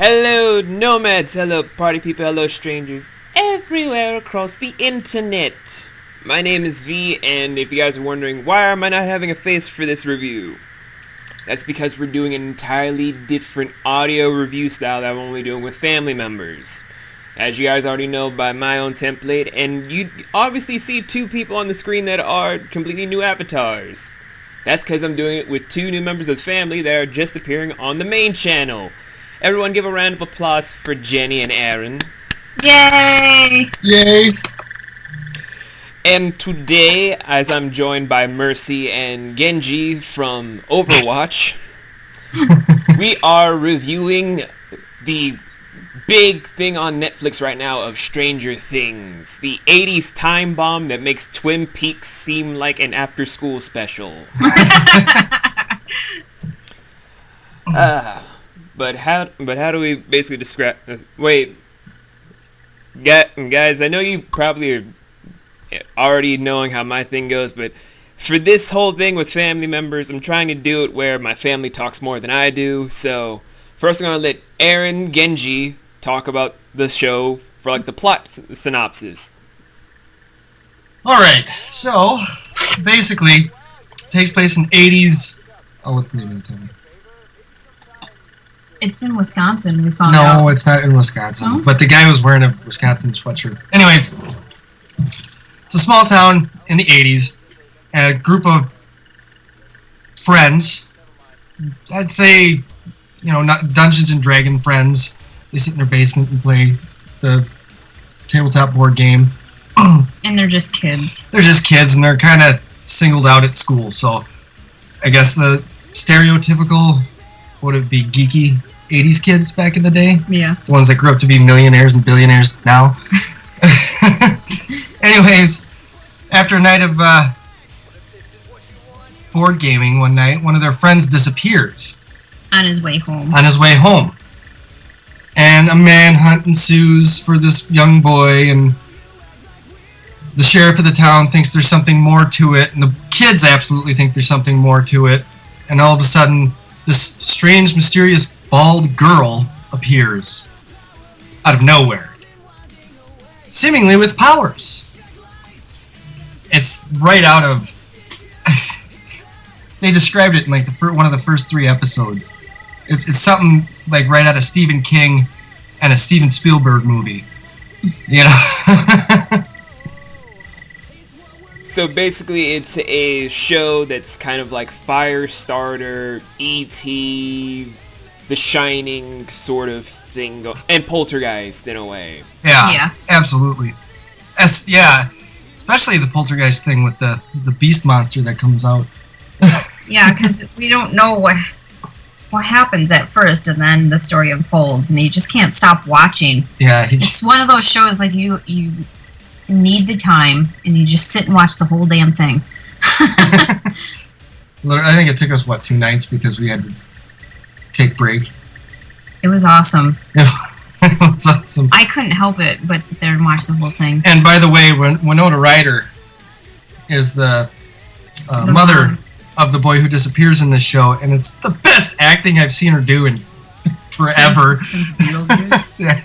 Hello, nomads. Hello, party people. Hello, strangers everywhere across the internet. My name is V, and if you guys are wondering why am I not having a face for this review, that's because we're doing an entirely different audio review style that I'm only doing with family members. As you guys already know by my own template, and you obviously see two people on the screen that are completely new avatars. That's because I'm doing it with two new members of the family that are just appearing on the main channel. Everyone give a round of applause for Jenny and Aaron. Yay! Yay! And today, as I'm joined by Mercy and Genji from Overwatch, we are reviewing the big thing on Netflix right now of Stranger Things, the 80s time bomb that makes Twin Peaks seem like an after-school special. But how do we basically describe... wait. Guys, I know you probably are already knowing how my thing goes, but for this whole thing with family members, I'm trying to do it where my family talks more than I do. So, first I'm going to let Aaron, Genji, talk about the show for like the plot synopsis. Alright, so, basically, it takes place in 80s... Oh, what's the name of the town? It's in Wisconsin, we found out. No, it's not in Wisconsin. No? But the guy was wearing a Wisconsin sweatshirt. Anyways, it's a small town in the 80s, and a group of friends, I'd say, not Dungeons and Dragon friends. They sit in their basement and play the tabletop board game. And they're just kids. They're just kids, and they're kind of singled out at school, so I guess the stereotypical, would it be geeky 80s kids back in the day? Yeah. The ones that grew up to be millionaires and billionaires now. Anyways, after a night of board gaming one night, one of their friends disappears. On his way home. And a manhunt ensues for this young boy, and the sheriff of the town thinks there's something more to it, and the kids absolutely think there's something more to it, and all of a sudden, this strange, mysterious, bald girl appears out of nowhere, seemingly with powers. It's right out of... They described it in like one of the first 3 episodes. It's something like right out of Stephen King and a Steven Spielberg movie. So basically it's a show that's kind of like Firestarter, E.T., The Shining sort of thing, and Poltergeist in a way. Yeah. Absolutely. Especially the Poltergeist thing with the beast monster that comes out. Yeah, because we don't know what happens at first, and then the story unfolds, and you just can't stop watching. Yeah. It's one of those shows like you need the time, and you just sit and watch the whole damn thing. I think it took us, 2 nights because we had to take break. It was awesome. It was awesome. I couldn't help it but sit there and watch the whole thing. And by the way, Winona Ryder is the mother of the boy who disappears in this show, and it's the best acting I've seen her do in forever. Since Beetlejuice. Yeah.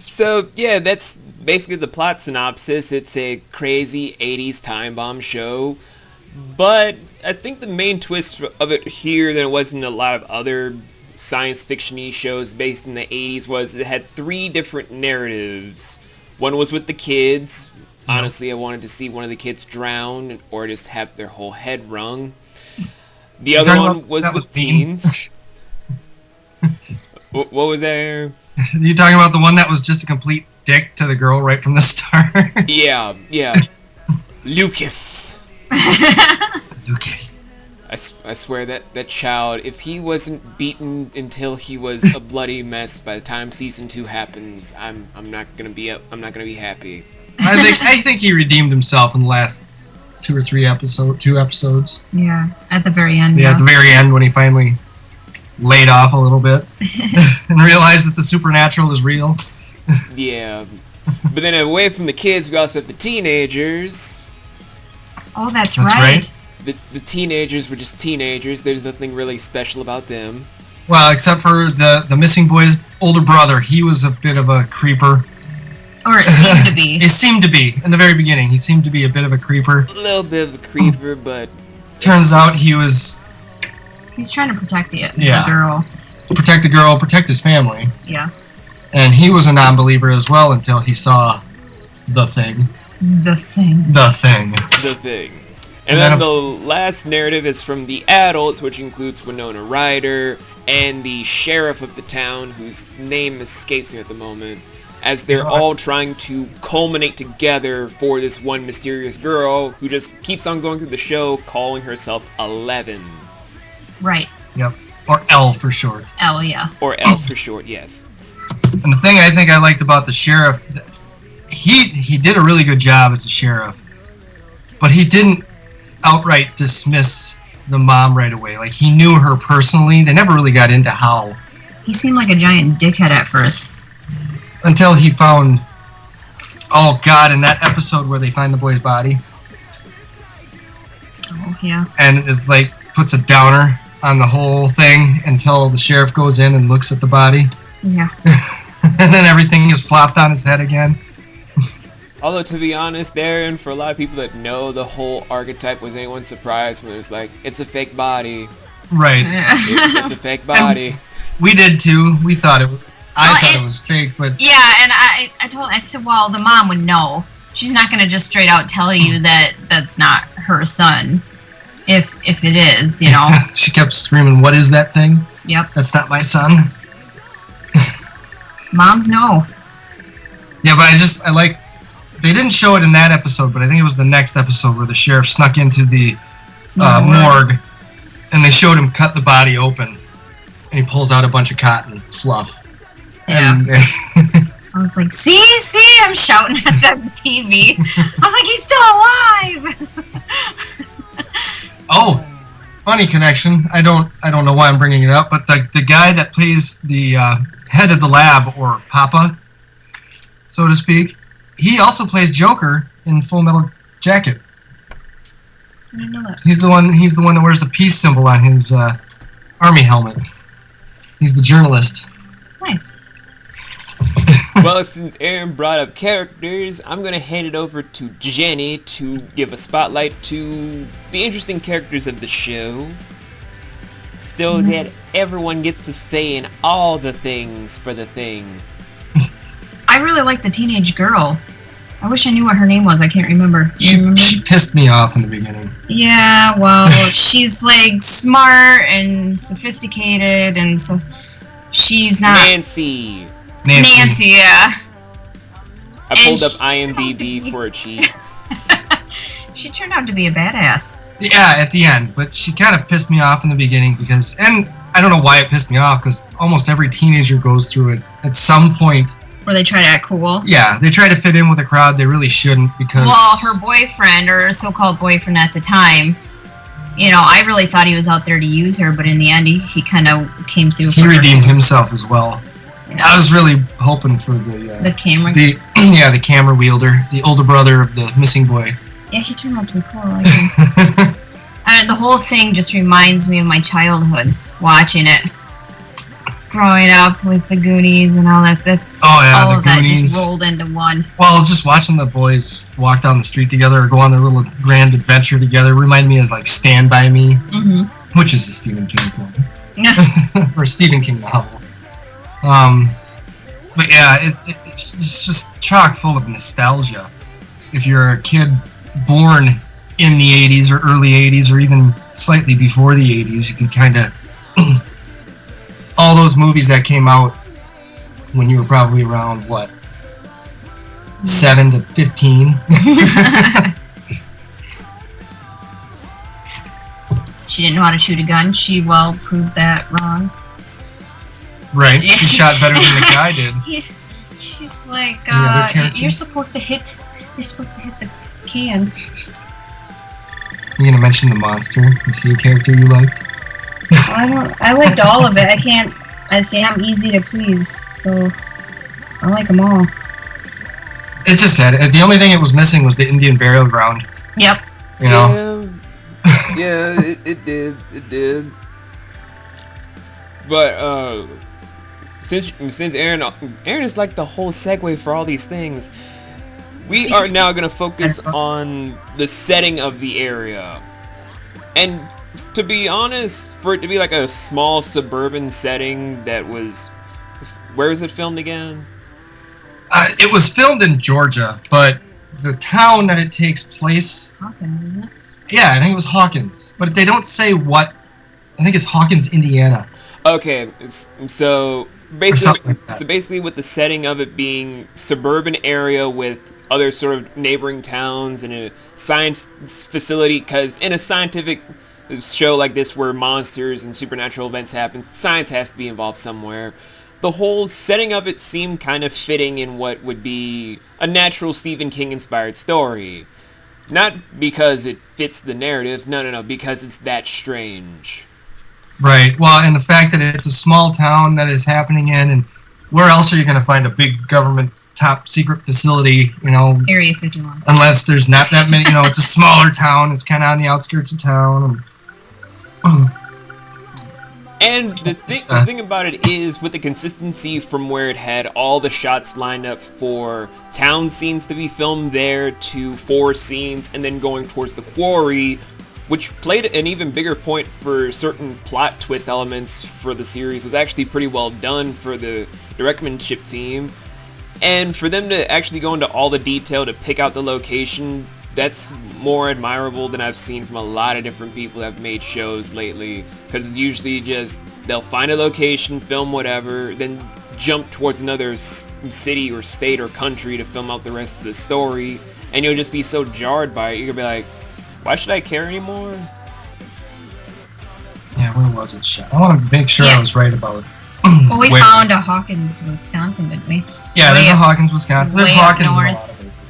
So, yeah, that's basically the plot synopsis. It's a crazy 80s time bomb show. But I think the main twist of it here than it was in a lot of other science fiction-y shows based in the 80s was it had 3 different narratives. One was with the kids. Honestly, I wanted to see one of the kids drown or just have their whole head wrung. The other one was with teens. What was there? You talking about the one that was just a complete dick to the girl right from the start? Yeah. Lucas. Lucas. I swear that child, if he wasn't beaten until he was a bloody mess by the time season 2 happens, I'm not gonna be happy. I think he redeemed himself in the last 2 episodes. Yeah, at the very end. Yeah, at the very end when he finally laid off a little bit and realized that the supernatural is real. Yeah. But then away from the kids, we also have the teenagers. Oh, that's right. the teenagers were just teenagers. There's nothing really special about them. Well, except for the missing boy's older brother. He was a bit of a creeper. Or it seemed to be. It seemed to be. In the very beginning, he seemed to be a bit of a creeper. A little bit of a creeper, but... Turns out he was... He's trying to protect the Yeah. girl. Protect the girl, protect his family. Yeah. And he was a non-believer as well until he saw the thing. The thing. The thing. The thing. And then the last narrative is from the adults, which includes Winona Ryder and the sheriff of the town, whose name escapes me at the moment, as they're all trying to culminate together for this one mysterious girl who just keeps on going through the show, calling herself 11. Right. Yep. Or L for short. L, yeah. Or L for short, yes. And the thing I think I liked about the sheriff, he did a really good job as a sheriff, but he didn't outright dismiss the mom right away. Like, he knew her personally. They never really got into how. He seemed like a giant dickhead at first. Until he found, oh God, in that episode where they find the boy's body. Oh, yeah. And it's like, puts a downer on the whole thing until the sheriff goes in and looks at the body. Yeah. And then everything is flopped on its head again. Although, to be honest, and for a lot of people that know the whole archetype, was anyone surprised when it was like, it's a fake body. Right. It's a fake body. We did too. We thought it. I thought it was fake, but yeah. And I said, well, the mom would know. She's not going to just straight out tell you that that's not her son, if it is, you know. She kept screaming, "What is that thing? Yep. That's not my son." Moms know. Yeah, but I like. They didn't show it in that episode, but I think it was the next episode where the sheriff snuck into the morgue, and they showed him cut the body open, and he pulls out a bunch of cotton fluff. Yeah. And, I was like, see, I'm shouting at the TV. I was like, he's still alive. oh, funny connection. I don't know why I'm bringing it up, but the guy that plays the head of the lab, or Papa, so to speak, he also plays Joker in Full Metal Jacket. I didn't know that. He's the one that wears the peace symbol on his army helmet. He's the journalist. Nice. Well, since Aaron brought up characters, I'm going to hand it over to Jenny to give a spotlight to the interesting characters of the show, so that everyone gets to say in all the things for the thing. I really like the teenage girl. I wish I knew what her name was. I can't remember. She pissed me off in the beginning. Yeah, well, she's like smart and sophisticated, and so she's not Nancy, yeah. I pulled up IMDb for a cheat. She turned out to be a badass. Yeah, at the end, but she kind of pissed me off in the beginning because, and I don't know why it pissed me off, because almost every teenager goes through it at some point. Where they try to act cool. Yeah, they try to fit in with a crowd they really shouldn't, because... Well, her boyfriend, or so-called boyfriend at the time, you know, I really thought he was out there to use her, but in the end, he kind of came through for He her. redeemed himself as well. Yeah. I was really hoping for the camera. The camera wielder, the older brother of the missing boy. Yeah, he turned out to be cool. I like him. And the whole thing just reminds me of my childhood, watching it. Growing up with the Goonies and all that. That's all of that just rolled into one. Well, just watching the boys walk down the street together or go on their little grand adventure together reminded me of like Stand By Me, which is a Stephen King film. Or a Stephen King novel. But yeah, it's just chock full of nostalgia. If you're a kid born in the 80s or early 80s or even slightly before the 80s, you can kind of... all those movies that came out when you were probably around, what, 7 to 15? She didn't know how to shoot a gun. She proved that wrong. Right. Yeah, she shot better than the guy did. She's like, you're supposed to hit the can. You gonna mention the monster? Is he a character you liked? I liked all of it. I say I'm easy to please, so I like them all. It's just sad. The only thing it was missing was the Indian burial ground. Yep. You know? Yeah, it did. It did. But since Aaron is like the whole segue for all these things, we are now gonna focus on the setting of the area. And to be honest, for it to be like a small suburban setting that was, where was it filmed again? It was filmed in Georgia, but the town that it takes place... Hawkins, isn't it? Yeah, I think it was Hawkins. But they don't say what... I think it's Hawkins, Indiana. Okay, so basically with the setting of it being suburban area with other sort of neighboring towns and a science facility, because in a scientific show like this where monsters and supernatural events happen, science has to be involved somewhere. The whole setting of it seemed kind of fitting in what would be a natural Stephen King inspired story. Not because it fits the narrative, no, because it's that strange. Right, well, and the fact that it's a small town that is happening in, and where else are you going to find a big government top secret facility, you know? Area 51. Unless there's not that many, you know, it's a smaller town, it's kind of on the outskirts of town. And the thing about it is, with the consistency from where it had all the shots lined up for town scenes to be filmed there to forest scenes, and then going towards the quarry, which played an even bigger point for certain plot twist elements for the series, was actually pretty well done for the directmanship team. And for them to actually go into all the detail to pick out the location, that's more admirable than I've seen from a lot of different people that have made shows lately. Because it's usually just, they'll find a location, film whatever, then jump towards another city or state or country to film out the rest of the story. And you'll just be so jarred by it, you're gonna be like, why should I care anymore? Yeah, where was it shot? I want to make sure I was right about well, we found a Hawkins, Wisconsin, didn't we? Yeah, there's a Hawkins, Wisconsin. There's Hawkins in a lot of places.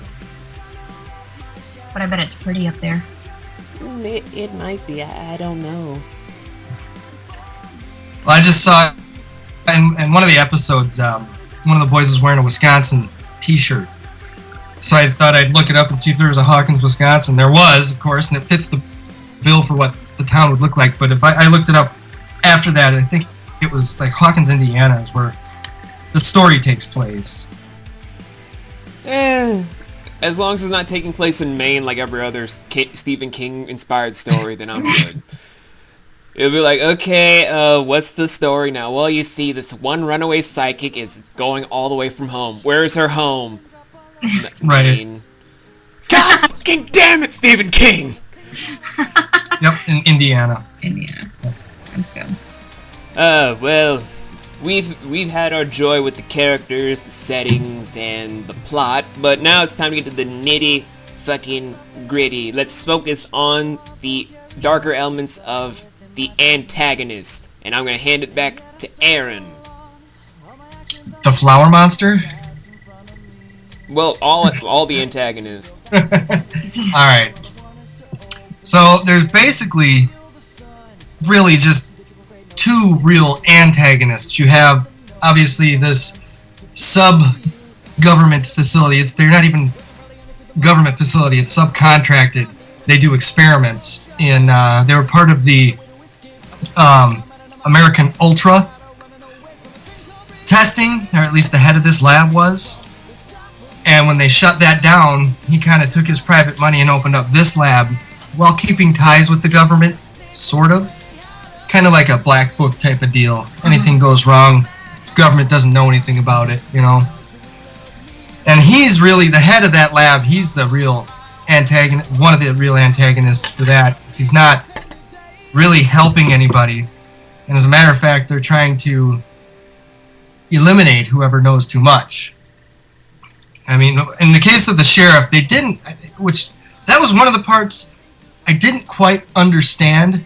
But I bet it's pretty up there. It might be. I don't know. Well, I just saw in one of the episodes, one of the boys was wearing a Wisconsin t-shirt. So I thought I'd look it up and see if there was a Hawkins, Wisconsin. There was, of course, and it fits the bill for what the town would look like. But if I looked it up after that, I think it was like Hawkins, Indiana is where the story takes place. As long as it's not taking place in Maine like every other Stephen King inspired story, then I'm good. It'll be like, okay, what's the story now? Well, you see, this one runaway psychic is going all the way from home. Where's her home? Right. God fucking damn it, Stephen King! Yep, in Indiana. Indiana. That's good. Well, we've had our joy with the characters, the settings, and the plot, but now it's time to get to the nitty fucking gritty. Let's focus on the darker elements of the antagonist, and I'm gonna hand it back to Aaron. The flower monster? Well, all the antagonists. Alright. So, there's basically really just two real antagonists. You have, obviously, this sub-government facility. They're not even government facility. It's subcontracted. They do experiments. And they were part of the American Ultra testing, or at least the head of this lab was. And when they shut that down, he kind of took his private money and opened up this lab while keeping ties with the government, sort of. Kind of like a black book type of deal. Anything goes wrong, the government doesn't know anything about it, you know. And he's really the head of that lab. He's the real antagonist, one of the real antagonists for that. He's not really helping anybody. And as a matter of fact, they're trying to eliminate whoever knows too much. I mean, in the case of the sheriff, they didn't, that was one of the parts I didn't quite understand.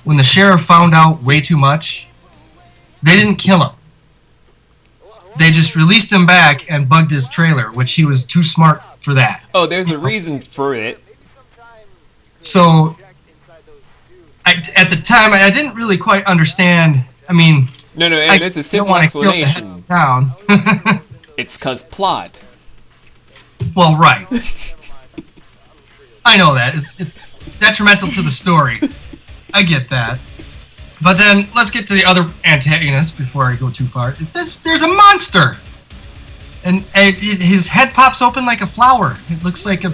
When the sheriff found out way too much, they didn't kill him. They just released him back and bugged his trailer, which he was too smart for that. Oh, there's a reason for it. So, at the time, I didn't really quite understand. I mean... No, and it's a simple explanation. Down. It's 'cause plot. Well, right. I know that. It's detrimental to the story. I get that. But then, let's get to the other antagonist before I go too far. There's a monster! And his head pops open like a flower. It looks like a...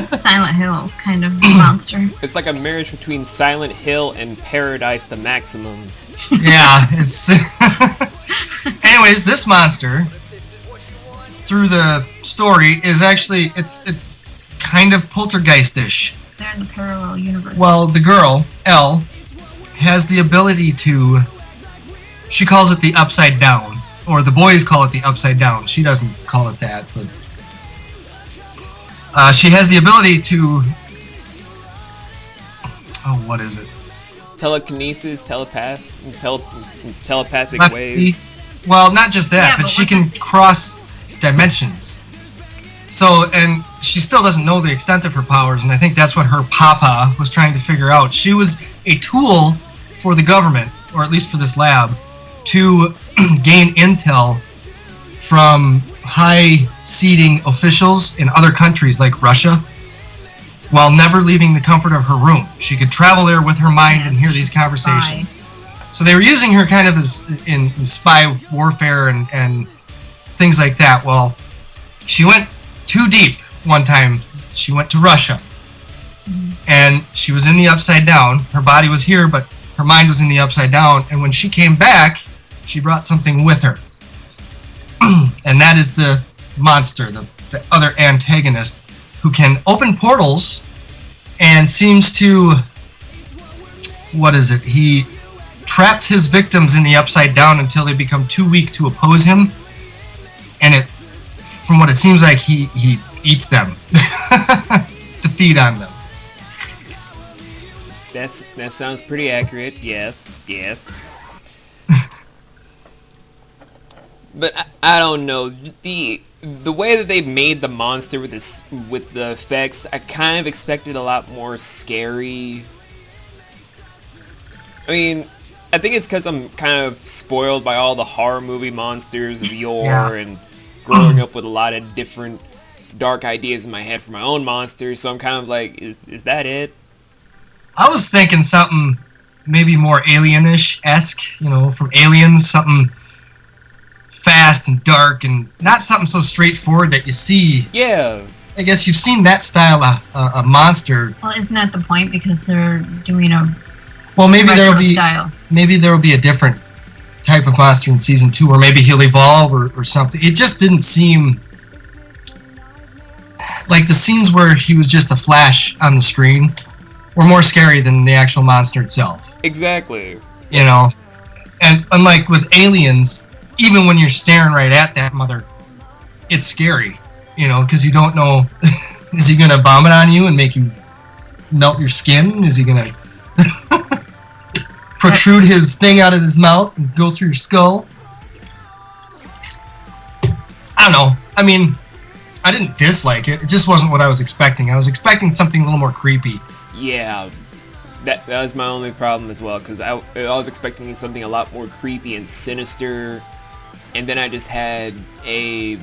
Silent Hill kind of monster. It's like a marriage between Silent Hill and Paradise the Maximum. Yeah, it's... Anyways, this monster, through the story, is actually... It's kind of poltergeist-ish. They're in the parallel universe. Well, the girl, Elle, has the ability to... She calls it the Upside Down. Or the boys call it the Upside Down. She doesn't call it that, but... she has the ability to... Oh, what is it? Telekinesis, telepathic waves. Well, not just that, Yeah, but but she can cross dimensions. So, and she still doesn't know the extent of her powers, and I think that's what her papa was trying to figure out. She was a tool for the government, or at least for this lab, to gain intel from high-seating officials in other countries like Russia, while never leaving the comfort of her room. She could travel there with her mind and hear these conversations. So they were using her kind of as in spy warfare and things like that. Well, she went too deep one time. She went to Russia. And she was in the Upside Down. Her body was here, but her mind was in the Upside Down. And when she came back, she brought something with her. And that is the monster, the other antagonist, who can open portals and seems to... What is it? He traps his victims in the Upside Down until they become too weak to oppose him. And it, from what it seems like, he eats them to feed on them. That sounds pretty accurate. Yes. But I don't know, the way that they made the monster with the effects, I kind of expected a lot more scary. I mean, I think it's because I'm kind of spoiled by all the horror movie monsters of yore and growing up with a lot of different dark ideas in my head for my own monsters, so I'm kind of like, is that it? I was thinking something maybe more Alien-ish-esque, from Aliens, something fast and dark and not something so straightforward that you see. Yeah. I guess you've seen that style of a monster. Well, isn't that the point? Because they're doing a maybe retro style. Maybe there will be a different type of monster in season 2, or maybe he'll evolve or something. It just didn't seem like the scenes where he was just a flash on the screen were more scary than the actual monster itself. Exactly. And unlike with Aliens, even when you're staring right at that mother, it's scary, because you don't know, is he going to vomit on you and make you melt your skin? Is he going to protrude his thing out of his mouth and go through your skull? I don't know. I mean, I didn't dislike it. It just wasn't what I was expecting. I was expecting something a little more creepy. Yeah, that was my only problem as well, because I was expecting something a lot more creepy and sinister, and then I just had a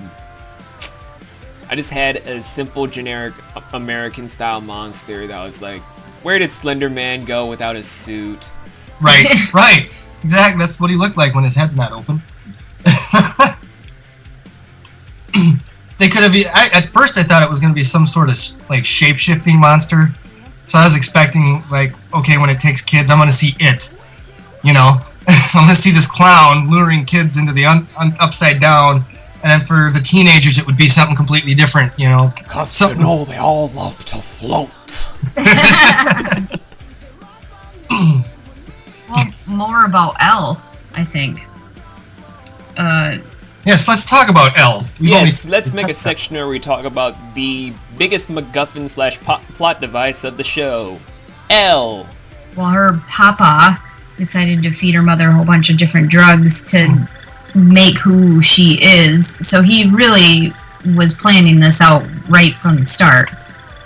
simple generic American style monster that was like, where did Slender Man go without his suit? Right, exactly. That's what he looked like when his head's not open. They could have. At first, I thought it was going to be some sort of like shape-shifting monster. So I was expecting, like, okay, when it takes kids, I'm going to see it. I'm going to see this clown luring kids into the Upside Down. And then for the teenagers, it would be something completely different, Because they all love to float. Well, more about Elle, I think. Yes, let's talk about Elle. Let's make a section where we talk about the biggest MacGuffin / plot device of the show, Elle. Well, her papa decided to feed her mother a whole bunch of different drugs to make who she is. So he really was planning this out right from the start.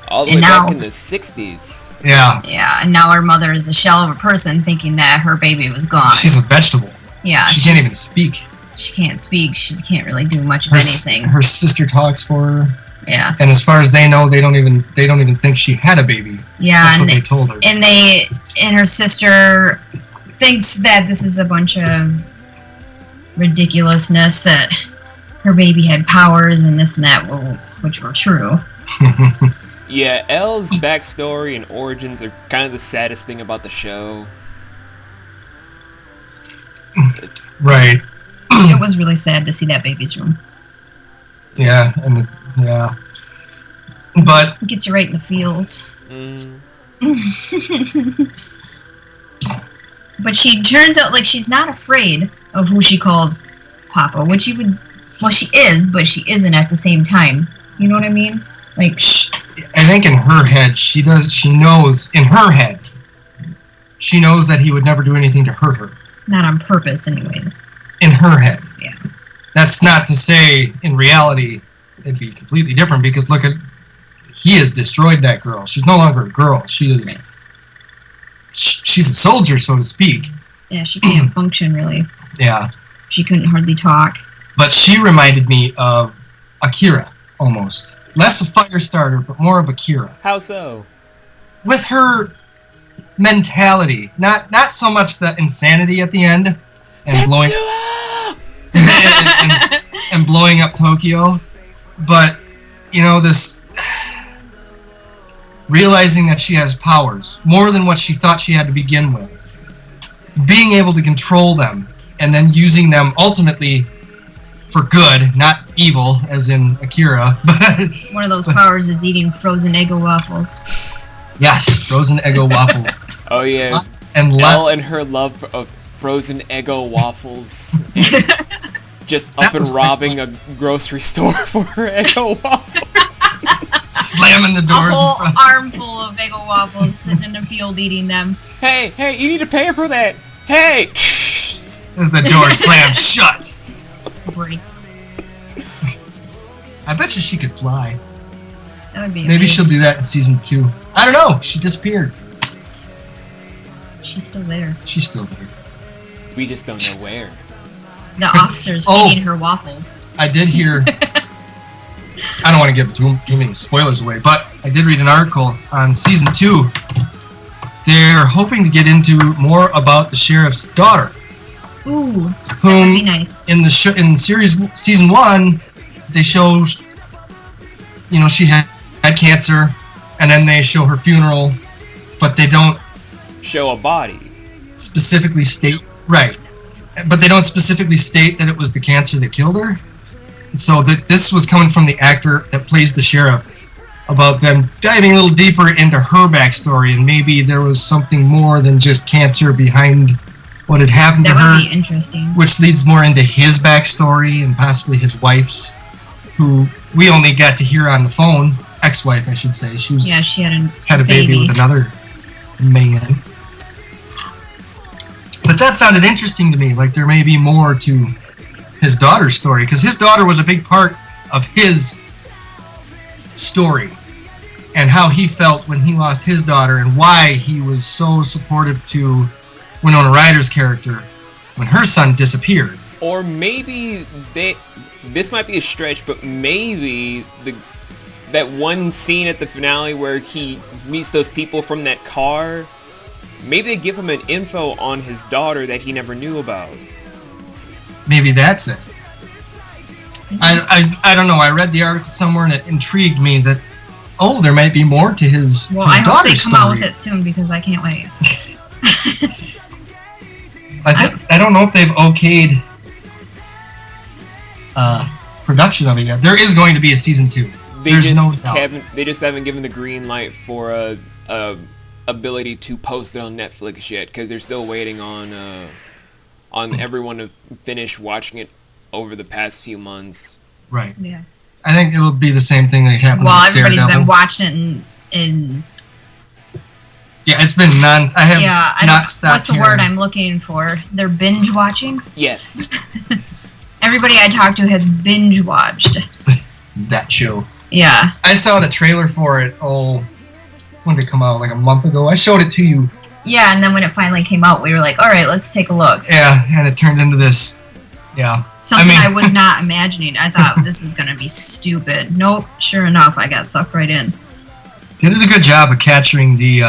All the way back in the 60s. Yeah. Yeah, and now her mother is a shell of a person thinking that her baby was gone. She's a vegetable. Yeah. She can't even speak. She can't speak. She can't really do much of anything. Her sister talks for her. Yeah. And as far as they know, they don't even think she had a baby. Yeah. That's what they told her. And her sister thinks that this is a bunch of ridiculousness, that her baby had powers and this and that, which were true. Yeah, Elle's backstory and origins are kind of the saddest thing about the show. Right. It was really sad to see that baby's room. Yeah, but it gets you right in the feels. But she turns out like she's not afraid of who she calls Papa, which she would. Well, she is, but she isn't at the same time. You know what I mean? Like, I think in her head, she knows, in her head, she knows that he would never do anything to hurt her. Not on purpose, anyways. In her head. Yeah. That's not to say, in reality, it'd be completely different, because look at, he has destroyed that girl. She's no longer a girl. She is, she's a soldier, so to speak. Yeah, she can't function, really. Yeah. She couldn't hardly talk. But she reminded me of Akira, almost. Less a fire starter, but more of Akira. How so? With her mentality. Not so much the insanity at the end and blowing and blowing up Tokyo, but you know, this realizing that she has powers more than what she thought she had to begin with. Being able to control them and then using them ultimately for good, not evil, as in Akira. But one of those powers is eating frozen Eggo waffles. Yes, frozen Eggo waffles. Oh yeah, Elle and her love of frozen Eggo waffles, and just up and robbing a grocery store for her Eggo waffles. Slamming the doors. A whole armful of Eggo waffles sitting in the field eating them. Hey, you need to pay her for that. Hey! As the door slams shut. Breaks. I bet you she could fly. That would be Maybe amazing. she'll do that in season 2. I don't know. She disappeared. She's still there. She's still there. We just don't know where. The officer's feeding her waffles. I did hear... I don't want to give too many spoilers away, but I did read an article on season 2. They're hoping to get into more about the sheriff's daughter. Ooh, that whom would be nice. In season 1, they show, you know, she had cancer, and then they show her funeral, but they don't show a body. Specifically state, right? But they don't specifically state that it was the cancer that killed her. And so this was coming from the actor that plays the sheriff, about them diving a little deeper into her backstory, and maybe there was something more than just cancer behind what had happened to her. That would be interesting. Which leads more into his backstory and possibly his wife's, who we only got to hear on the phone. Ex-wife, I should say. She had a baby with another man. But that sounded interesting to me. Like there may be more to his daughter's story, because his daughter was a big part of his story and how he felt when he lost his daughter, and why he was so supportive to Winona Ryder's character when her son disappeared. Or maybe this might be a stretch, but maybe that one scene at the finale where he meets those people from that car, maybe they give him an info on his daughter that he never knew about. Maybe that's it. I don't know. I read the article somewhere and it intrigued me that, oh, there might be more to his daughter's story. Well, I hope they come out with it soon, because I can't wait. I don't know if they've okayed production of it yet. There is going to be a season 2. There's no doubt. They just haven't given the green light for a ability to post it on Netflix yet, because they're still waiting on everyone to finish watching it over the past few months. Right. Yeah. I think it'll be the same thing that happened with Daredevil. Everybody's been watching it in yeah, it's been I have not stopped. What's the word I'm looking for? They're binge watching? Yes. Everybody I talked to has binge watched that show. Yeah. I saw the trailer for it, when did it come out? Like a month ago. I showed it to you. Yeah, and then when it finally came out, we were like, all right, let's take a look. Yeah, and it turned into this Yeah. Something I was not imagining. I thought this is going to be stupid. Nope. Sure enough, I got sucked right in. They did a good job of capturing the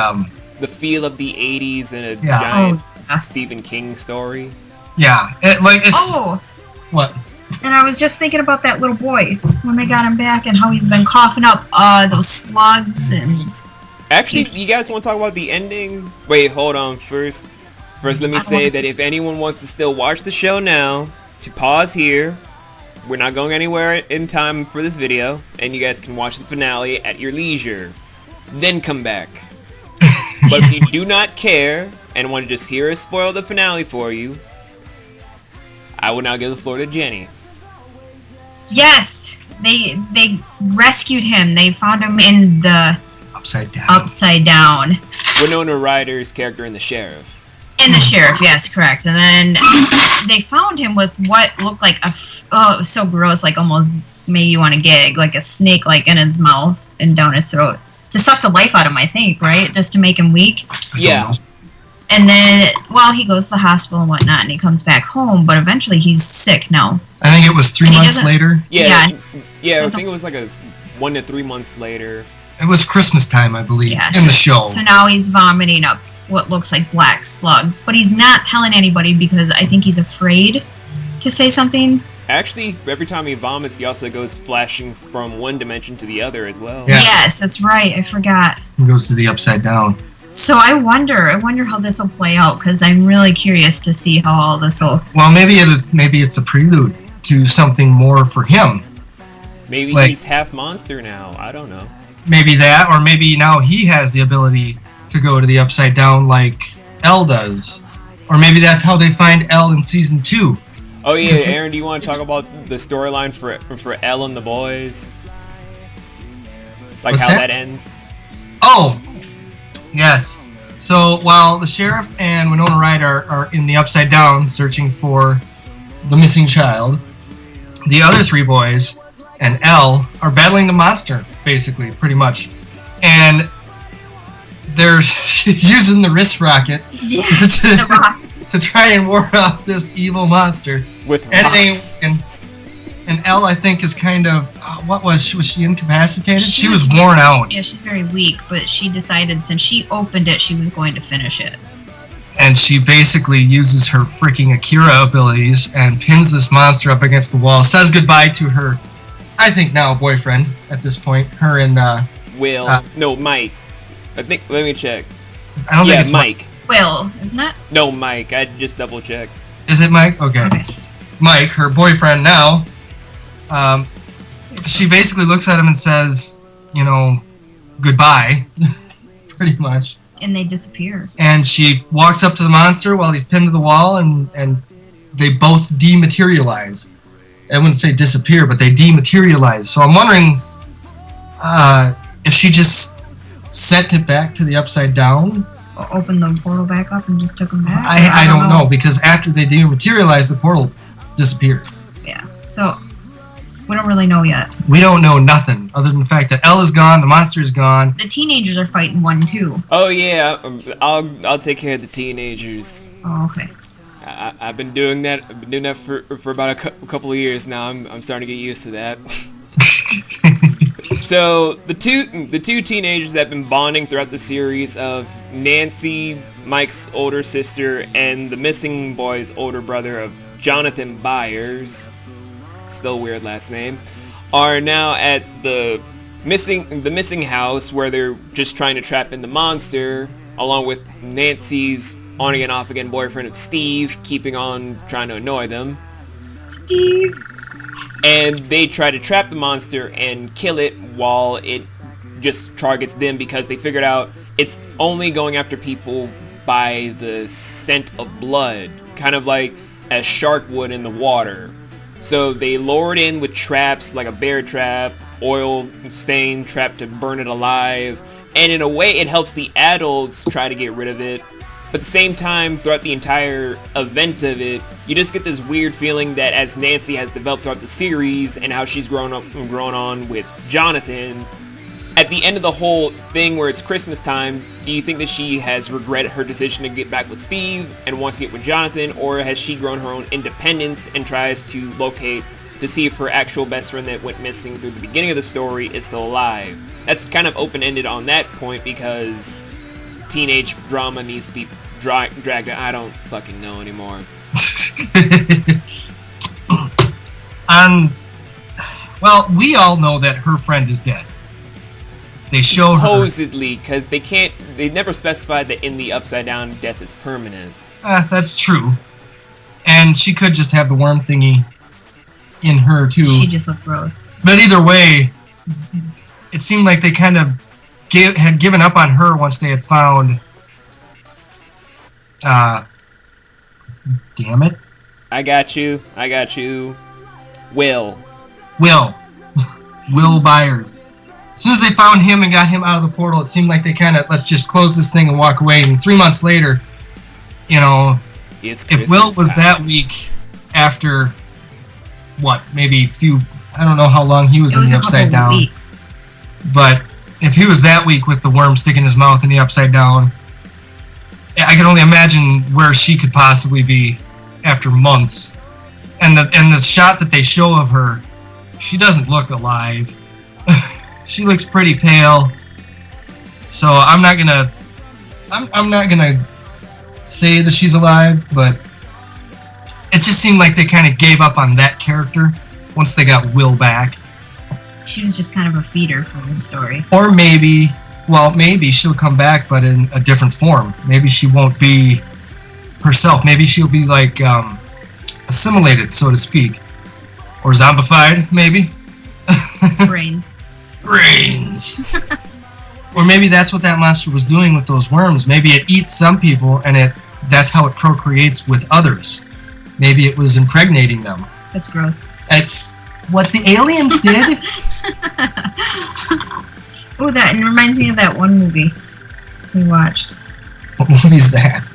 feel of the 80s in a giant Stephen King story. Yeah. What? And I was just thinking about that little boy when they got him back and how he's been coughing up those slugs and... Actually, you guys want to talk about the ending? Wait, hold on. First, let me say that if anyone wants to still watch the show now, to pause here. We're not going anywhere in time for this video, and you guys can watch the finale at your leisure. Then come back. But if you do not care and want to just hear us spoil the finale for you, I will now give the floor to Jenny. Yes! They rescued him. They found him in the... Upside down. Winona Ryder's character in The Sheriff. In The Sheriff, yes, correct. And then they found him with what looked like it was so gross, like almost made you want to gag, like a snake like in his mouth and down his throat. To suck the life out of him, I think, right? Just to make him weak? Yeah. And then, well, he goes to the hospital and whatnot, and he comes back home, but eventually he's sick now. I think it was 3 months later. Yeah, I think it was like 1 to 3 months later. It was Christmas time, I believe, in the show. So now he's vomiting up what looks like black slugs, but he's not telling anybody because I think he's afraid to say something. Actually, every time he vomits, he also goes flashing from one dimension to the other as well. Yeah. Yes, that's right. I forgot. He goes to the upside down. So I wonder how this will play out because I'm really curious to see how all this will. Well, maybe it's a prelude to something more for him. Maybe he's half monster now. I don't know. Maybe that, or maybe now he has the ability to go to the upside down like Elle does. Or maybe that's how they find Elle in season 2. Oh yeah, Aaron, do you want to talk about the storyline for Elle and the boys? Like What's how that ends? Oh, yes. So while the sheriff and Winona Ryder are in the upside down searching for the missing child, the other 3 boys and Elle are battling the monster, basically, pretty much. And they're using the wrist rocket to try and ward off this evil monster. With rocks. And Elle, I think, is kind of... was she incapacitated? She was worn out. Yeah, she's very weak, but she decided since she opened it, she was going to finish it. And she basically uses her freaking Akira abilities and pins this monster up against the wall, says goodbye to her, I think now boyfriend at this point. Her and Mike. I think. Let me check. I don't think it's Mike. Will, isn't it? No, Mike. I just double checked. Is it Mike? Okay. Mike, her boyfriend now. She basically looks at him and says, goodbye, pretty much. And they disappear. And she walks up to the monster while he's pinned to the wall, and they both dematerialize. I wouldn't say disappear, but they dematerialize. So I'm wondering if she just sent it back to the upside down. Or opened the portal back up and just took them back? I don't know, because after they dematerialized, the portal disappeared. Yeah, so we don't really know yet. We don't know nothing, other than the fact that Elle is gone, the monster is gone. The teenagers are fighting one, too. Oh, yeah, I'll take care of the teenagers. Oh, okay. I've been doing that. I've been doing that for about a couple of years now. I'm starting to get used to that. So the two teenagers that have been bonding throughout the series of Nancy, Mike's older sister, and the missing boy's older brother of Jonathan Byers, still weird last name, are now at the missing house where they're just trying to trap in the monster, along with Nancy's on again, off again boyfriend of Steve, keeping on trying to annoy them. Steve! And they try to trap the monster and kill it while it just targets them because they figured out it's only going after people by the scent of blood, kind of like a shark would in the water. So they lure it in with traps like a bear trap, oil stain trap to burn it alive, and in a way it helps the adults try to get rid of it. But at the same time, throughout the entire event of it, you just get this weird feeling that as Nancy has developed throughout the series and how she's grown on with Jonathan, at the end of the whole thing where it's Christmas time, do you think that she has regretted her decision to get back with Steve and wants to get with Jonathan, or has she grown her own independence and tries to locate to see if her actual best friend that went missing through the beginning of the story is still alive? That's kind of open-ended on that point because teenage drama needs to be dragged out. I don't fucking know anymore. Well, we all know that her friend is dead. They show her... Supposedly, because they never specified that in the Upside Down death is permanent. That's true. And she could just have the worm thingy in her, too. She just looked gross. But either way, it seemed like they kind of had given up on her once they had found... damn it. I got you. Will Byers. As soon as they found him and got him out of the portal, it seemed like they kind of, let's just close this thing and walk away. And 3 months later, you know, if Will was that weak after, what, maybe I don't know how long he was in the Upside Down. Weeks. But if he was that weak with the worm sticking his mouth in the Upside Down, I can only imagine where she could possibly be after months. And the shot that they show of her, she doesn't look alive. She looks pretty pale. So I'm not gonna say that she's alive, but it just seemed like they kind of gave up on that character once they got Will back. She was just kind of a feeder for the story. Or maybe she'll come back, but in a different form. Maybe she won't be herself. Maybe she'll be like assimilated, so to speak, or zombified. Maybe. Brains. Or maybe that's what that monster was doing with those worms. Maybe it eats some people, and that's how it procreates with others. Maybe it was impregnating them. That's gross. It's what the aliens did. Oh, that reminds me of that one movie we watched. What movie's that?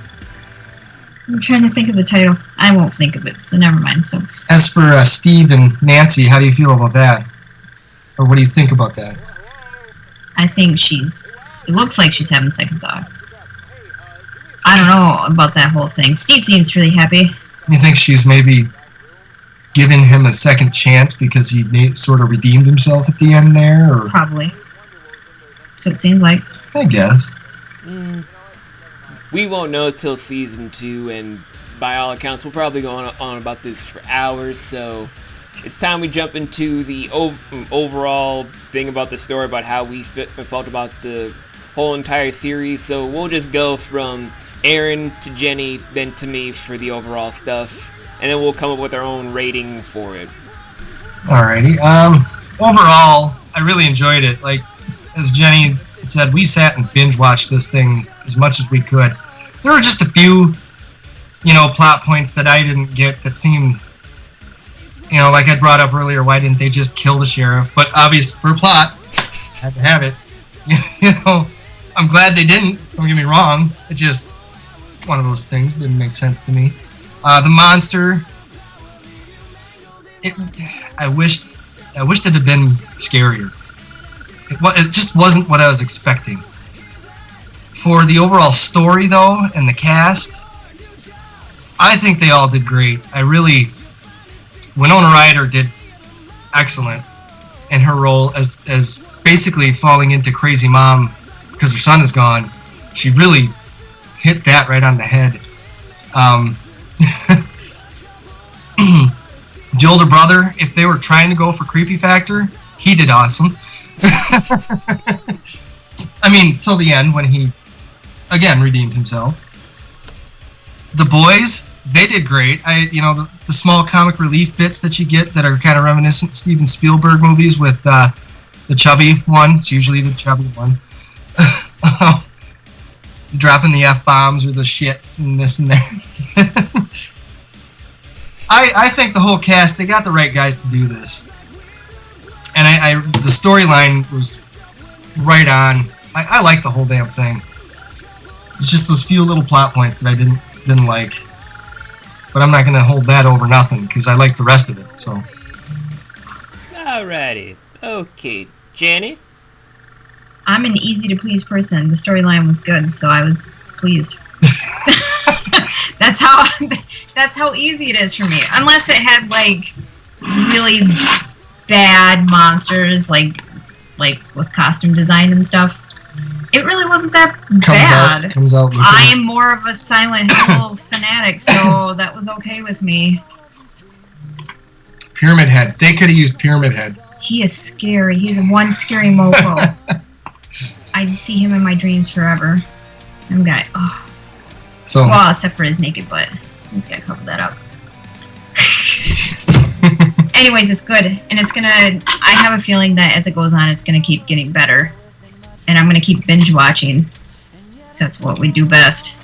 I'm trying to think of the title. I won't think of it, so never mind. So, as for Steve and Nancy, how do you feel about that? Or what do you think about that? I think it looks like she's having second thoughts. I don't know about that whole thing. Steve seems really happy. You think she's maybe giving him a second chance because he sort of redeemed himself at the end there? Or? Probably. That's what it seems like. I guess. We won't know till season 2, and by all accounts, we'll probably go on about this for hours, so it's time we jump into the overall thing about the story, about how we felt about the whole entire series. So we'll just go from Aaron to Jenny, then to me for the overall stuff, and then we'll come up with our own rating for it. Alrighty. Overall, I really enjoyed it. Like, as Jenny said, we sat and binge watched this thing as much as we could. There were just a few, plot points that I didn't get that seemed, like I brought up earlier, why didn't they just kill the sheriff? But obvious for plot, had to have it. I'm glad they didn't. Don't get me wrong. It just one of those things didn't make sense to me. The monster. I wished it had been scarier. It just wasn't what I was expecting. For the overall story, though, and the cast, I think they all did great. Winona Ryder did excellent in her role as basically falling into crazy mom because her son is gone. She really hit that right on the head. The older brother, if they were trying to go for creepy factor, he did awesome. Till the end when he, again, redeemed himself. The boys, they did great. The small comic relief bits that you get that are kind of reminiscent Steven Spielberg movies with the chubby one. It's usually the chubby one. Dropping the F-bombs or the shits and this and that. I think the whole cast, they got the right guys to do this. And the storyline was right on. I like the whole damn thing. It's just those few little plot points that I didn't like. But I'm not going to hold that over nothing, because I like the rest of it, so. Alrighty. Okay, Jenny? I'm an easy-to-please person. The storyline was good, so I was pleased. That's how easy it is for me. Unless it had, like, really bad monsters, like with costume design and stuff. It really wasn't that bad. Comes out I am more of a Silent Hill fanatic, so that was okay with me. Pyramid Head. They could have used Pyramid Head. He is scary. He's one scary mofo. I'd see him in my dreams forever. That guy. Oh. So. Well, except for his naked butt. He's got to cover that up. Anyways, it's good. And it's going to... I have a feeling that as it goes on, it's going to keep getting better. And I'm going to keep binge watching. So that's what we do best.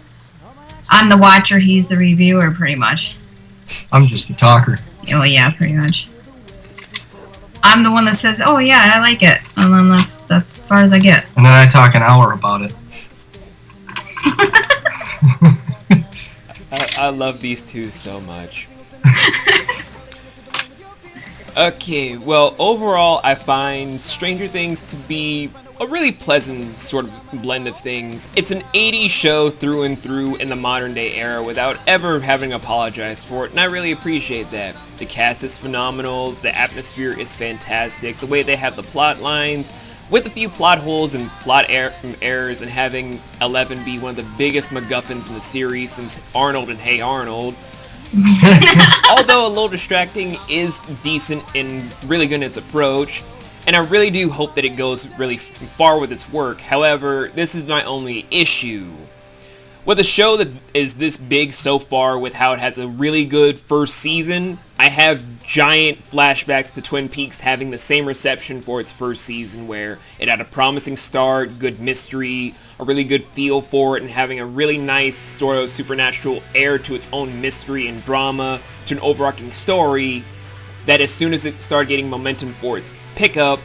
I'm the watcher. He's the reviewer, pretty much. I'm just the talker. Oh, yeah, pretty much. I'm the one that says, oh, yeah, I like it. And then that's as far as I get. And then I talk an hour about it. I love these two so much. Okay, well, overall, I find Stranger Things to be a really pleasant sort of blend of things. It's an 80s show through and through in the modern day era without ever having apologized for it, and I really appreciate that. The cast is phenomenal, the atmosphere is fantastic, the way they have the plot lines, with a few plot holes and plot errors, and having Eleven be one of the biggest MacGuffins in the series since Arnold and Hey Arnold. Although a little distracting, is decent and really good in its approach, and I really do hope that it goes really far with its work. However, this is my only issue. With a show that is this big so far, with how it has a really good first season, I have giant flashbacks to Twin Peaks having the same reception for its first season, where it had a promising start, good mystery, a really good feel for it, and having a really nice sort of supernatural air to its own mystery and drama, to an overarching story, that as soon as it started getting momentum for its pickup,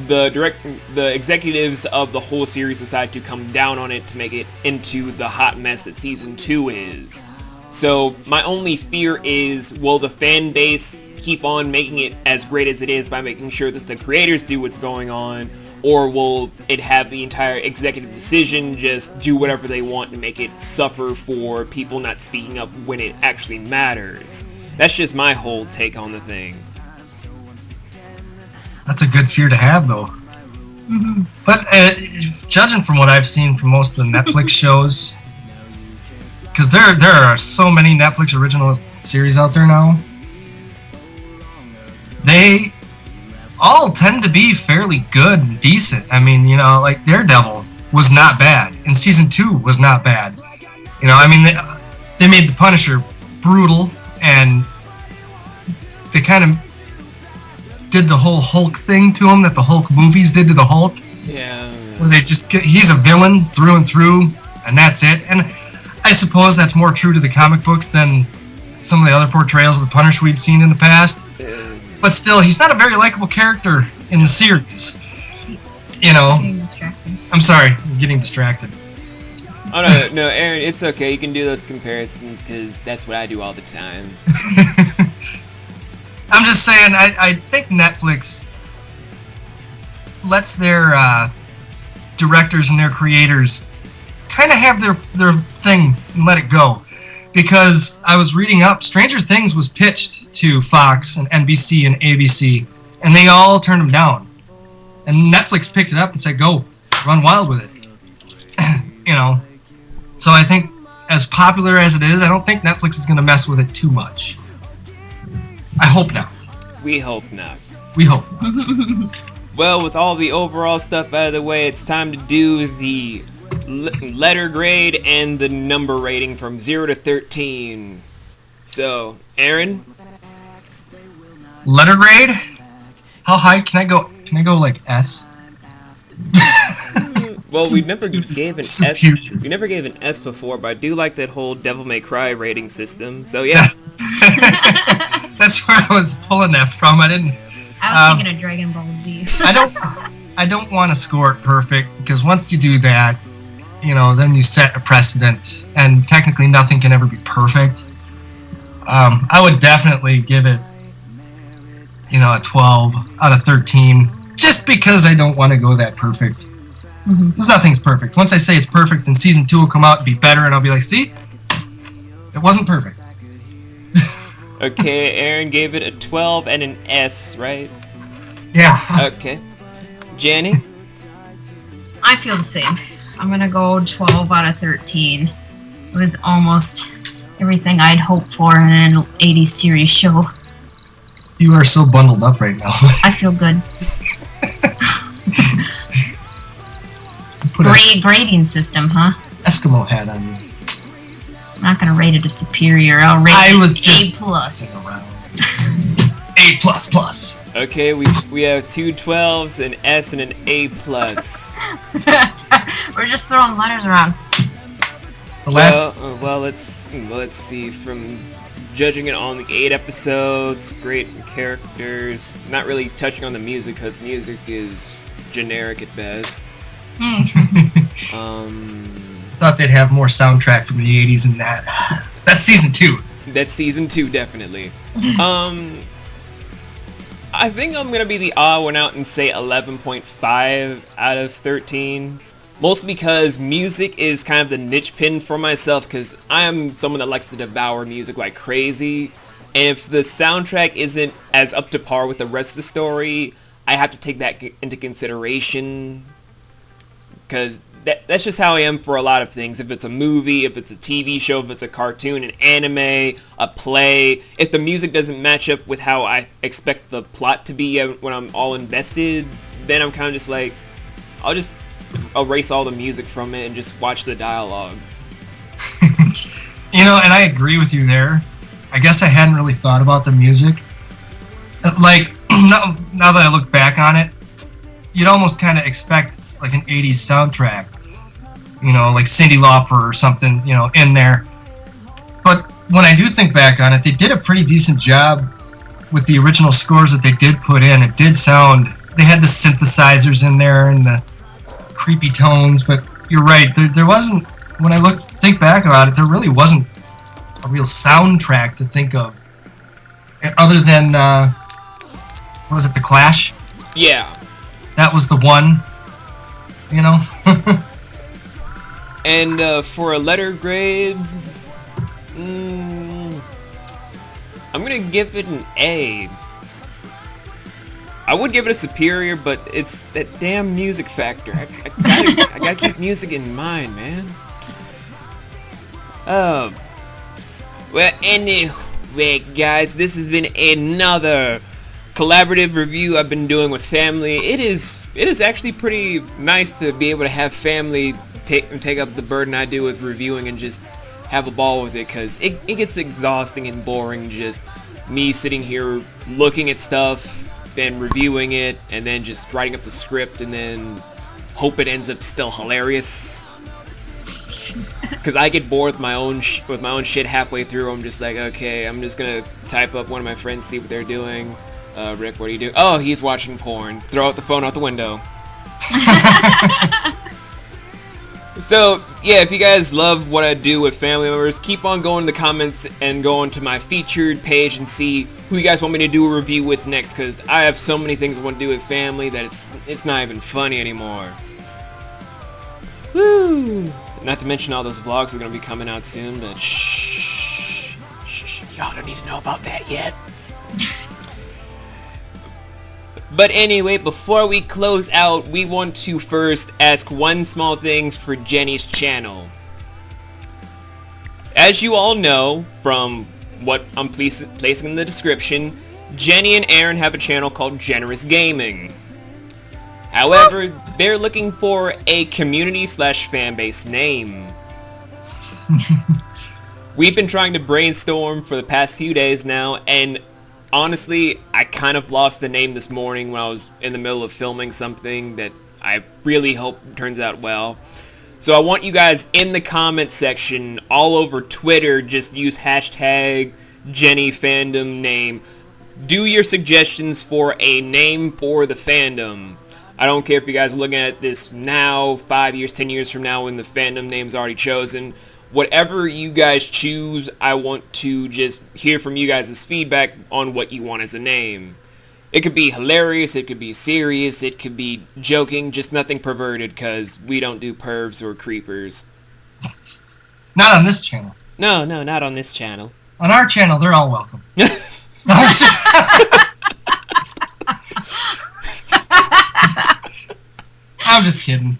the executives of the whole series decided to come down on it to make it into the hot mess that season 2 is. So my only fear is, will the fan base keep on making it as great as it is by making sure that the creators do what's going on, or will it have the entire executive decision just do whatever they want to make it suffer for people not speaking up when it actually matters? That's just my whole take on the thing. That's a good fear to have, though. Mm-hmm. But judging from what I've seen from most of the Netflix shows, because there are so many Netflix original series out there now, they all tend to be fairly good and decent. I mean, you know, like Daredevil was not bad, and season 2 was not bad. You know, I mean, they made the Punisher brutal, and they kind of did the whole Hulk thing to him that the Hulk movies did to the Hulk. Yeah. Where they just he's a villain through and through, and that's it. And I suppose that's more true to the comic books than some of the other portrayals of the Punisher we've seen in the past. But still, he's not a very likable character in the series. You know. I'm sorry, I'm getting distracted. Oh no, Aaron, it's okay. You can do those comparisons because that's what I do all the time. I'm just saying, I think Netflix lets their directors and their creators kind of have their thing and let it go. Because I was reading up, Stranger Things was pitched to Fox and NBC and ABC, and they all turned them down. And Netflix picked it up and said, go, run wild with it. You know, so I think as popular as it is, I don't think Netflix is going to mess with it too much. I hope not. We hope not. We hope not. Well, with all the overall stuff out of the way, it's time to do the letter grade and the number rating from 0 to 13. So, Aaron? Letter grade? How high can I go? Can I go like S? Well, we never gave an S. We never gave an S before, but I do like that whole Devil May Cry rating system. So yeah. That's where I was pulling that from. I was thinking of Dragon Ball Z. I don't want to score it perfect, because once you do that, you know, then you set a precedent, and technically nothing can ever be perfect. I would definitely give it, you know, a 12 out of 13, just because I don't want to go that perfect. Because nothing's perfect. Once I say it's perfect, then season 2 will come out and be better, and I'll be like, see? It wasn't perfect. Okay, Aaron gave it a 12 and an S, right? Yeah. Okay. Jenny? I feel the same. I'm gonna go 12 out of 13. It was almost everything I'd hoped for in an 80s series show. You are so bundled up right now. I feel good. Put Great grading system, huh? Eskimo hat on you. I'm not gonna rate it a superior. I'll rate it A+. A plus plus. Okay, we have 2 12s, an S, and an A+. We're just throwing letters around. The last. Well, let's see. From judging it on the 8 episodes, great characters. Not really touching on the music because music is generic at best. Thought they'd have more soundtrack from the 80s than that. That's season 2. That's season 2, definitely. I think I'm gonna be the odd one out and say 11.5 out of 13. Mostly because music is kind of the niche pin for myself, because I am someone that likes to devour music like crazy. And if the soundtrack isn't as up to par with the rest of the story, I have to take that into consideration. Because that's just how I am for a lot of things. If it's a movie, if it's a TV show, if it's a cartoon, an anime, a play, if the music doesn't match up with how I expect the plot to be when I'm all invested, then I'm kind of just like, I'll just erase all the music from it and just watch the dialogue. You know, and I agree with you there. I guess I hadn't really thought about the music. Like, now that I look back on it, you'd almost kind of expect like an 80s soundtrack, you know, like Cyndi Lauper or something, you know, in there. But when I do think back on it, they did a pretty decent job with the original scores that they did put in. It did sound, they had the synthesizers in there and the creepy tones, but you're right, there wasn't, when I think back about it, there really wasn't a real soundtrack to think of, other than, what was it, The Clash? Yeah. That was the one, you know? And for a letter grade, I'm gonna give it an A. I would give it a superior, but it's that damn music factor. I gotta keep music in mind, man. Oh. Well, anyway, guys, this has been another collaborative review I've been doing with family. It is actually pretty nice to be able to have family take up the burden I do with reviewing and just have a ball with it, because it gets exhausting and boring just me sitting here looking at stuff, then reviewing it, and then just writing up the script and then hope it ends up still hilarious. Because I get bored with my own shit halfway through. I'm just like, okay, I'm just gonna type up one of my friends, see what they're doing. Rick, what do you do? Oh, he's watching porn. Throw out the phone out the window. So, yeah, if you guys love what I do with family members, keep on going to the comments and going to my featured page and see who you guys want me to do a review with next, because I have so many things I want to do with family that it's not even funny anymore. Woo! Not to mention all those vlogs are going to be coming out soon, but shh, y'all don't need to know about that yet. But anyway, before we close out, we want to first ask one small thing for Jenny's channel. As you all know, from what I'm placing in the description, Jenny and Aaron have a channel called Jennerous Gaming. However, they're looking for a community/fanbase name. We've been trying to brainstorm for the past few days now, and honestly, I kind of lost the name this morning when I was in the middle of filming something that I really hope turns out well. So I want you guys in the comment section, all over Twitter, just use hashtag JennyFandomName. Do your suggestions for a name for the fandom. I don't care if you guys are looking at this now, 5 years, 10 years from now when the fandom name's already chosen. Whatever you guys choose, I want to just hear from you guys' feedback on what you want as a name. It could be hilarious, it could be serious, it could be joking, just nothing perverted, because we don't do pervs or creepers. Not on this channel. No, not on this channel. On our channel, they're all welcome. I'm just kidding.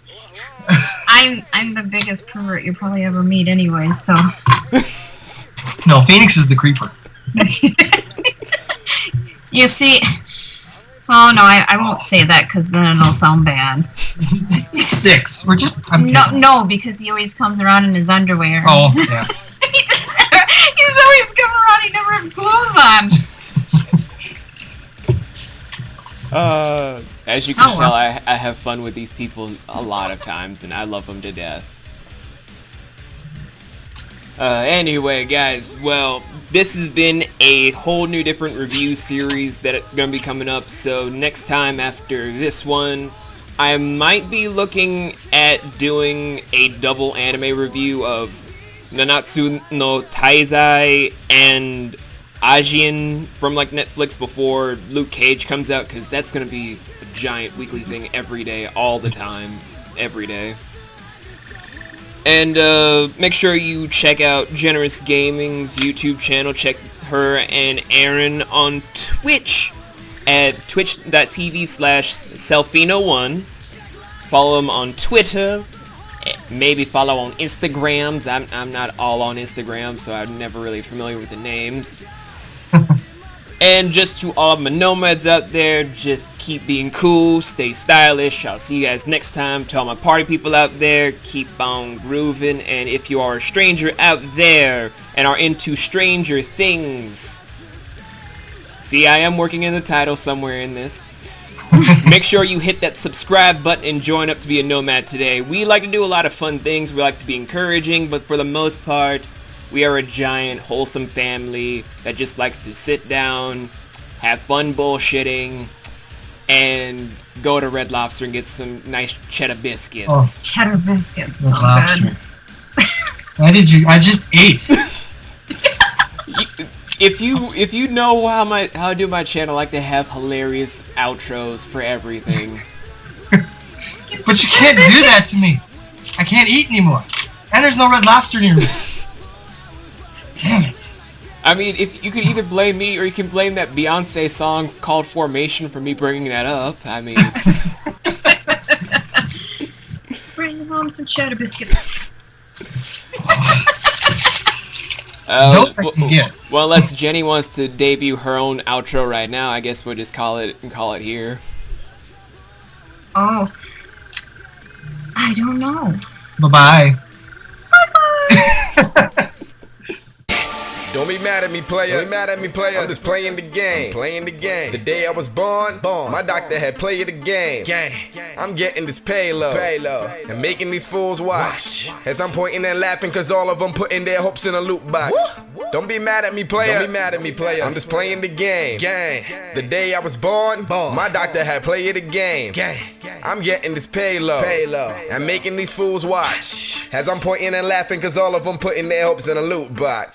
I'm the biggest pervert you'll probably ever meet anyway, so... No, Phoenix is the creeper. You see... Oh, no, I won't say that, because then it'll sound bad. He's 6. We're just... No, because he always comes around in his underwear. Oh, yeah. He's always coming around, he never has clothes on. As you can tell, I have fun with these people a lot of times, and I love them to death. Anyway, guys, well, this has been a whole new different review series that it's going to be coming up, so next time after this one, I might be looking at doing a double anime review of Nanatsu no Taizai and Ajin from like Netflix before Luke Cage comes out, because that's going to be a giant weekly thing every day, all the time, every day. And make sure you check out Jennerous Gaming's YouTube channel. Check her and Aaron on Twitch at twitch.tv/Selfino1. Follow them on Twitter. Maybe follow on Instagrams. I'm not all on Instagram, so I'm never really familiar with the names. And just to all of my nomads out there, just keep being cool, stay stylish. I'll see you guys next time. To all my party people out there, keep on grooving. And if you are a stranger out there and are into Stranger Things, see, I am working in the title somewhere in this. Make sure you hit that subscribe button and join up to be a nomad today. We like to do a lot of fun things. We like to be encouraging, but for the most part, we are a giant, wholesome family that just likes to sit down, have fun bullshitting, and go to Red Lobster and get some nice cheddar biscuits. Oh, cheddar biscuits, so good. Why did you? I just ate. If you know how I do my channel, I like to have hilarious outros for everything. But you can't do that to me. I can't eat anymore, and there's no Red Lobster near me. Damn it. I mean, if you could either blame me or you can blame that Beyonce song called Formation for me bringing that up. I mean... Bring your mom some cheddar biscuits. Well, unless Jenny wants to debut her own outro right now, I guess we'll just call it here. Oh. I don't know. Bye-bye. Bye-bye. Don't be mad at me, player. Don't be mad at me, player. I'm just playing the game. Playing the game. The day I was born, my doctor had played the game. I'm getting this payload. And making these fools watch. As I'm pointing and laughing, cause all of them putting their hopes in a loot box. Don't be mad at me, player. Don't be mad at me, player. I'm just playing the game. The day I was born, my doctor had played the game. I'm getting this payload. And making these fools watch. As I'm pointing and laughing, cause all of them putting their hopes in a loot box.